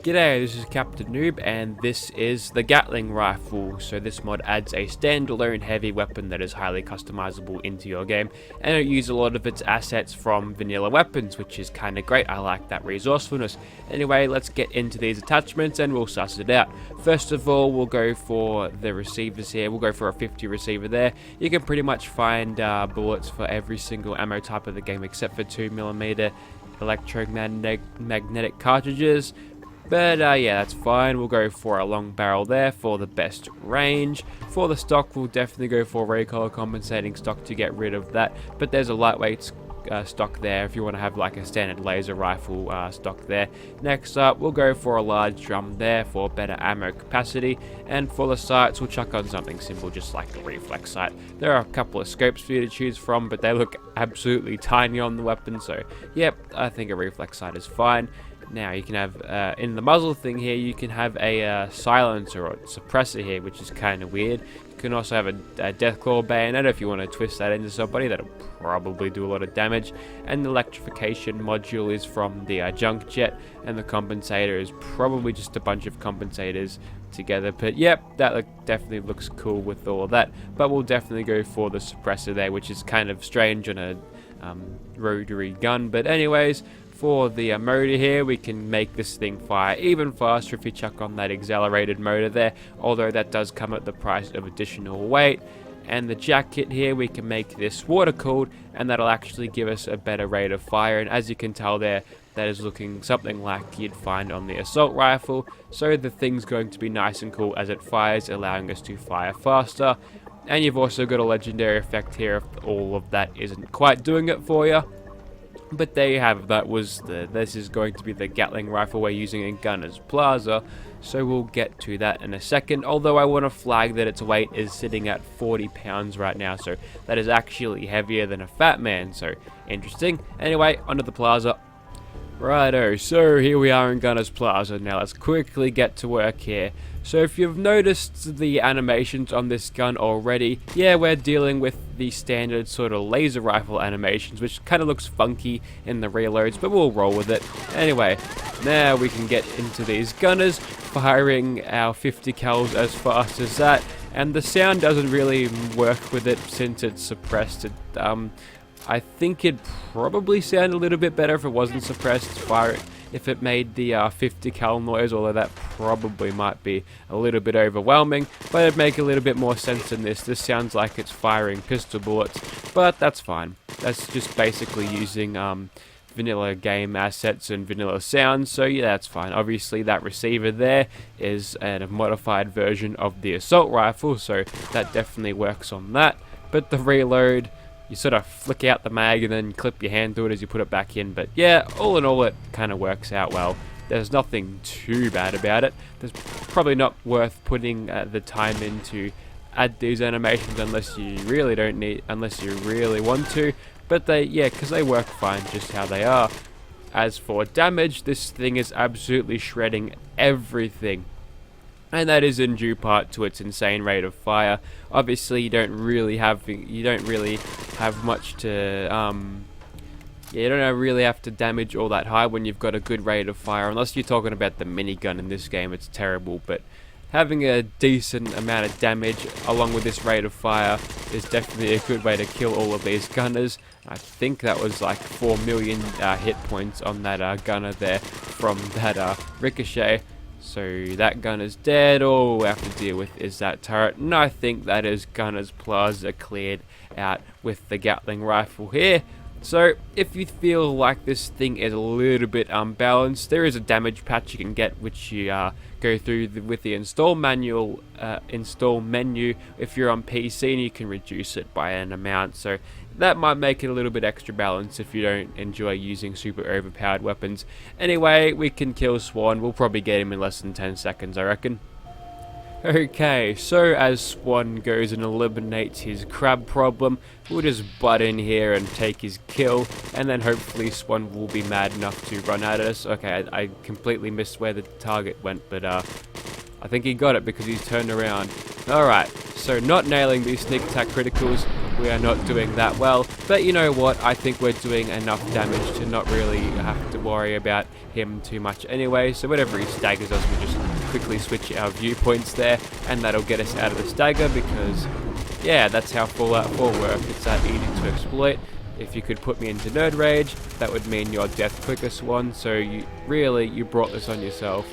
G'day, this is Captain Noob, and this is the Gatling rifle. So this mod adds a standalone heavy weapon that is highly customizable into your game, and it uses a lot of its assets from vanilla weapons, which is kind of great. I like that resourcefulness. Anyway, let's get into these attachments and we'll suss it out. First of all, we'll go for the receivers here. We'll go for a 50 receiver there. You can pretty much find bullets for every single ammo type of the game except for 2mm electromagnetic cartridges. But yeah, that's fine. We'll go for a long barrel there for the best range. For the stock, we'll definitely go for recoil compensating stock to get rid of that. But there's a lightweight stock there if you want to have like a standard laser rifle stock there. Next up, we'll go for a large drum there for better ammo capacity. And for the sights, we'll chuck on something simple, just like a reflex sight. There are a couple of scopes for you to choose from, but they look absolutely tiny on the weapon. So yep, I think a reflex sight is fine. Now you can have, in the muzzle thing here, you can have a silencer or suppressor here, which is kind of weird. You can also have a Deathclaw Bayonet if you want to twist that into somebody. That'll probably do a lot of damage. And the electrification module is from the junk jet, and the compensator is probably just a bunch of compensators together. But yep, that definitely looks cool with all of that. But we'll definitely go for the suppressor there, which is kind of strange on a rotary gun. But anyways, for the motor here, we can make this thing fire even faster if you chuck on that accelerated motor there, although that does come at the price of additional weight. And the jacket here, we can make this water cooled, and that'll actually give us a better rate of fire. And as you can tell there, that is looking something like you'd find on the assault rifle. So the thing's going to be nice and cool as it fires, allowing us to fire faster. And you've also got a legendary effect here if all of that isn't quite doing it for you. But there you have it. This is going to be the Gatling rifle we're using in Gunner's Plaza, so we'll get to that in a second. Although I want to flag that its weight is sitting at 40 pounds right now, so that is actually heavier than a fat man, so interesting. Anyway, onto the Plaza. Righto, so here we are in Gunner's Plaza. Now let's quickly get to work here. So if you've noticed the animations on this gun already, yeah, we're dealing with the standard sort of laser rifle animations, which kind of looks funky in the reloads, but we'll roll with it. Anyway, now we can get into these gunners, firing our 50 cals as fast as that, and the sound doesn't really work with it since it's suppressed. I think it'd probably sound a little bit better if it wasn't suppressed. If it made the 50 cal noise, although that probably might be a little bit overwhelming, but it'd make a little bit more sense than this. This sounds like it's firing pistol bullets, but that's fine. That's just basically using vanilla game assets and vanilla sounds, so yeah, that's fine. Obviously that receiver there is a modified version of the assault rifle, so that definitely works on that. But the reload, you sort of flick out the mag and then clip your hand through it as you put it back in. But yeah, all in all, it kind of works out well. There's nothing too bad about it. There's probably not worth putting the time in to add these animations unless you really want to. But because they work fine just how they are. As for damage, this thing is absolutely shredding everything. And that is in due part to its insane rate of fire. Obviously, you don't really have much to you don't really have to damage all that high when you've got a good rate of fire. Unless you're talking about the minigun in this game, it's terrible. But having a decent amount of damage along with this rate of fire is definitely a good way to kill all of these gunners. I think that was like 4 million hit points on that gunner there from that ricochet. So that gunner's dead. All we have to deal with is that turret, and I think that is Gunner's Plaza cleared out with the Gatling rifle here. So if you feel like this thing is a little bit unbalanced, there is a damage patch you can get, which you go through with the install menu if you're on PC, and you can reduce it by an amount. So that might make it a little bit extra balanced if you don't enjoy using super overpowered weapons. Anyway, we can kill Swan. We'll probably get him in less than 10 seconds, I reckon. Okay, so as Swan goes and eliminates his crab problem, we'll just butt in here and take his kill, and then hopefully Swan will be mad enough to run at us. Okay, I completely missed where the target went, but I think he got it because he's turned around. Alright, so not nailing these sneak attack criticals. we are not doing that well. But you know what? I think we're doing enough damage to not really have to worry about him too much anyway. So whenever he staggers us, we just quickly switch our viewpoints there, and that'll get us out of the stagger because, yeah, that's how Fallout 4 works. It's that easy to exploit. If you could put me into Nerd Rage, that would mean your death quicker, Swan. So you brought this on yourself.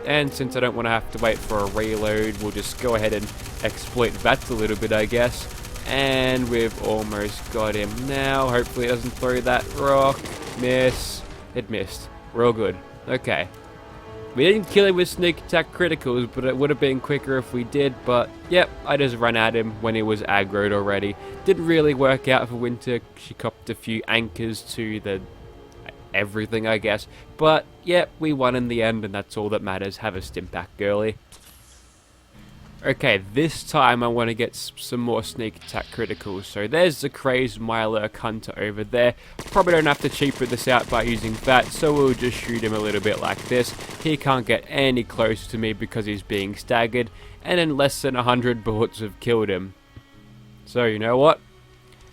And since I don't want to have to wait for a reload, we'll just go ahead and exploit that a little bit, I guess. And we've almost got him now. Hopefully it doesn't throw that rock. Miss. It missed. We're all good. Okay. We didn't kill him with sneak attack criticals, but it would have been quicker if we did. But, yep, I just ran at him when he was aggroed already. Didn't really work out for Winter. She copped a few anchors to the everything, I guess. But, yep, we won in the end, and that's all that matters. Have a stim pack, girly. Okay, this time I want to get some more sneak attack criticals. So there's the crazed Mirelurk Hunter over there. Probably don't have to cheaper this out by using that, so we'll just shoot him a little bit like this. He can't get any closer to me because he's being staggered, and in less than 100 bullets have killed him. So you know what?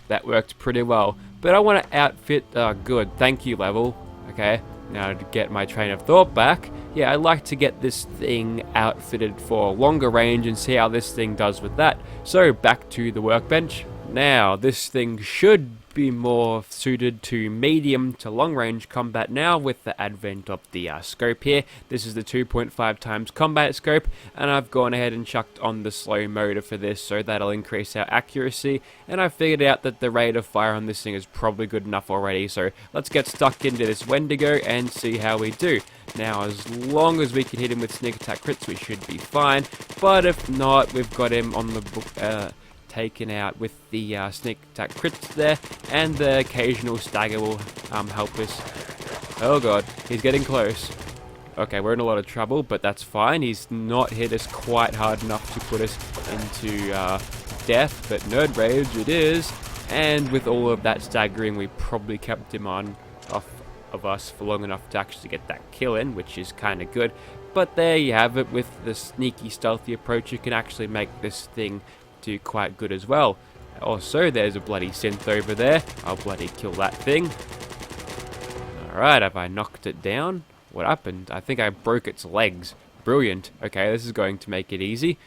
That worked pretty well. But I want to outfit, good, thank you level. Okay, now to get my train of thought back. Yeah, I'd like to get this thing outfitted for longer range and see how this thing does with that. So back to the workbench. Now, this thing should be more suited to medium to long range combat now with the advent of the scope here. This is the 2.5 times combat scope, and I've gone ahead and chucked on the slow motor for this, so that'll increase our accuracy. And I figured out that the rate of fire on this thing is probably good enough already, so let's get stuck into this Wendigo and see how we do. Now, as long as we can hit him with sneak attack crits, we should be fine. But if not, we've got him on the book. Taken out with the sneak attack crits there, and the occasional stagger will help us. Oh god, he's getting close. Okay, we're in a lot of trouble, but that's fine. He's not hit us quite hard enough to put us into death, but Nerd Rage it is. And with all of that staggering, we probably kept him on off of us for long enough to actually get that kill in, which is kind of good. But there you have it. With the sneaky, stealthy approach, you can actually make this thing do quite good as well. Also, there's a bloody synth over there. I'll bloody kill that thing. Alright, have I knocked it down? What happened? I think I broke its legs. Brilliant. Okay, this is going to make it easy.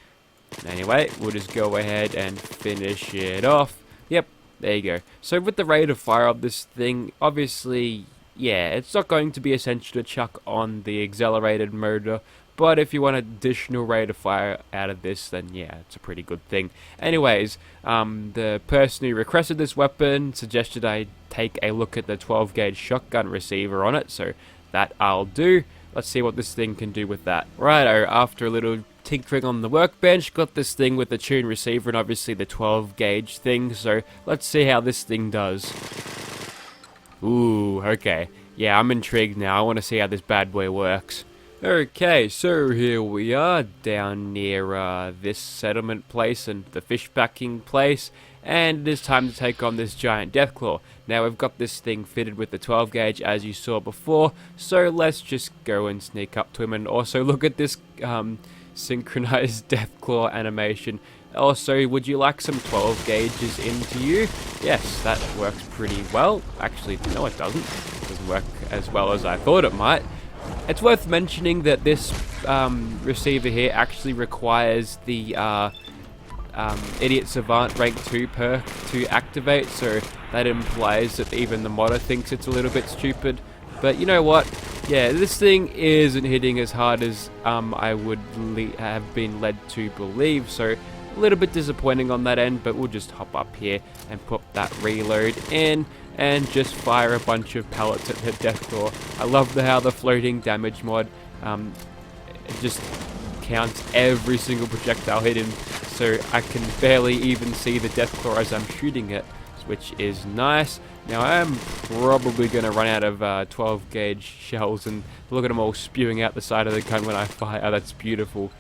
Anyway, we'll just go ahead and finish it off. Yep, there you go. So with the rate of fire of this thing, obviously, yeah, it's not going to be essential to chuck on the accelerated motor. But if you want additional rate of fire out of this, then yeah, it's a pretty good thing. Anyways, the person who requested this weapon suggested I take a look at the 12 gauge shotgun receiver on it, so that I'll do. Let's see what this thing can do with that. Righto, after a little tinkering on the workbench, got this thing with the tune receiver and obviously the 12 gauge thing, so let's see how this thing does. Ooh, okay. Yeah, I'm intrigued now. I want to see how this bad boy works. Okay, so here we are down near this settlement place and the fish packing place, and it is time to take on this giant Deathclaw. Now we've got this thing fitted with the 12 gauge as you saw before, so let's just go and sneak up to him and also look at this synchronized Deathclaw animation. Also, would you like some 12 gauges into you? Yes, that works pretty well. Actually, no it doesn't. It doesn't work as well as I thought it might. It's worth mentioning that this receiver here actually requires the Idiot Savant rank 2 perk to activate, so that implies that even the modder thinks it's a little bit stupid. But you know what? Yeah, this thing isn't hitting as hard as I would have been led to believe, so a little bit disappointing on that end, but we'll just hop up here and put that reload in and just fire a bunch of pellets at the Deathclaw. I love how the floating damage mod it just counts every single projectile hit him, so I can barely even see the Deathclaw as I'm shooting it, which is nice. Now I'm probably going to run out of 12 gauge shells, and look at them all spewing out the side of the gun when I fire. Oh, that's beautiful.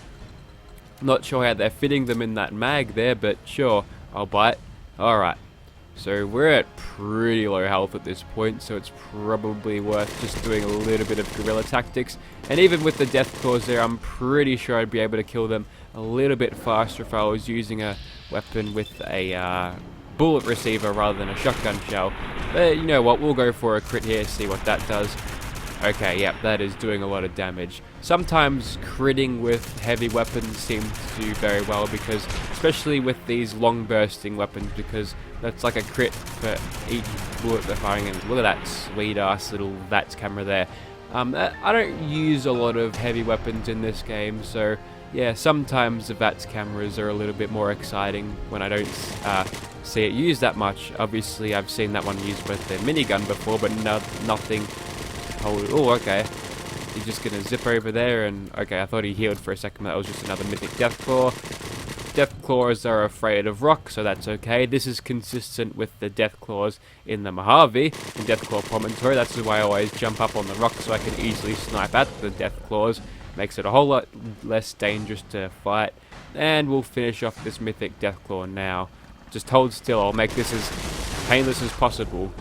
Not sure how they're fitting them in that mag there, but sure, I'll buy it. Alright, so we're at pretty low health at this point, so it's probably worth just doing a little bit of guerrilla tactics. And even with the Deathclaws there, I'm pretty sure I'd be able to kill them a little bit faster if I was using a weapon with a bullet receiver rather than a shotgun shell. But you know what, we'll go for a crit here, see what that does. Okay, yep, that is doing a lot of damage. Sometimes critting with heavy weapons seems to do very well, because especially with these long bursting weapons, because that's like a crit for each bullet they're firing in. Look at that sweet ass little VATS camera there. I don't use a lot of heavy weapons in this game, so yeah, sometimes the VATS cameras are a little bit more exciting when I don't see it used that much. Obviously, I've seen that one used with the minigun before, but nothing. Oh, okay. He's just gonna zip over there, and okay, I thought he healed for a second, but that was just another mythic Deathclaw. Deathclaws are afraid of rock, so that's okay. This is consistent with the Deathclaws in the Mojave, in Deathclaw Promontory. That's why I always jump up on the rock so I can easily snipe at the Deathclaws. Makes it a whole lot less dangerous to fight. And we'll finish off this mythic Deathclaw now. Just hold still, I'll make this as painless as possible.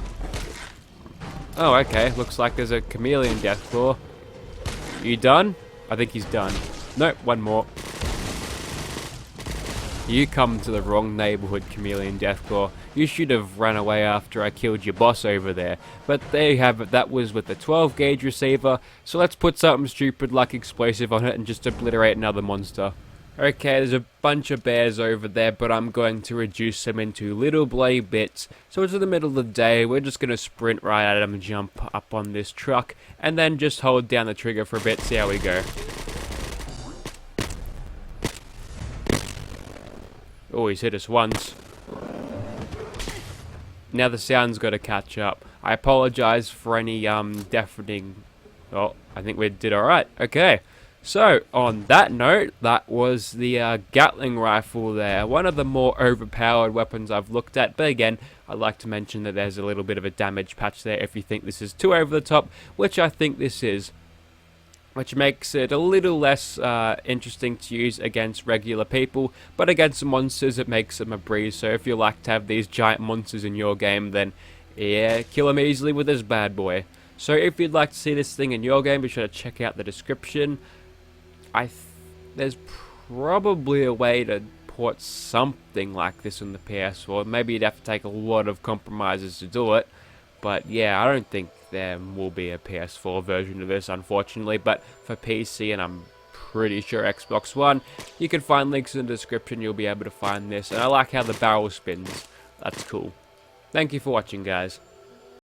Oh, okay, looks like there's a chameleon Deathclaw. You done? I think he's done. Nope, one more. You come to the wrong neighborhood, chameleon Deathclaw. You should have run away after I killed your boss over there. But there you have it, that was with the 12 gauge receiver. So let's put something stupid like explosive on it and just obliterate another monster. Okay, there's a bunch of bears over there, but I'm going to reduce them into little bloody bits. So it's in the middle of the day, we're just going to sprint right at them and jump up on this truck, and then just hold down the trigger for a bit, see how we go. Oh, he's hit us once. Now the sound's got to catch up. I apologize for any deafening. Oh, I think we did alright. Okay. So, on that note, that was the Gatling rifle there. One of the more overpowered weapons I've looked at. But again, I'd like to mention that there's a little bit of a damage patch there if you think this is too over the top, which I think this is. Which makes it a little less interesting to use against regular people. But against monsters, it makes them a breeze. So if you like to have these giant monsters in your game, then yeah, kill them easily with this bad boy. So if you'd like to see this thing in your game, be sure to check out the description. There's probably a way to port something like this on the PS4. Maybe you'd have to take a lot of compromises to do it. But yeah, I don't think there will be a PS4 version of this, unfortunately. But for PC, and I'm pretty sure Xbox One, you can find links in the description. You'll be able to find this. And I like how the barrel spins. That's cool. Thank you for watching, guys.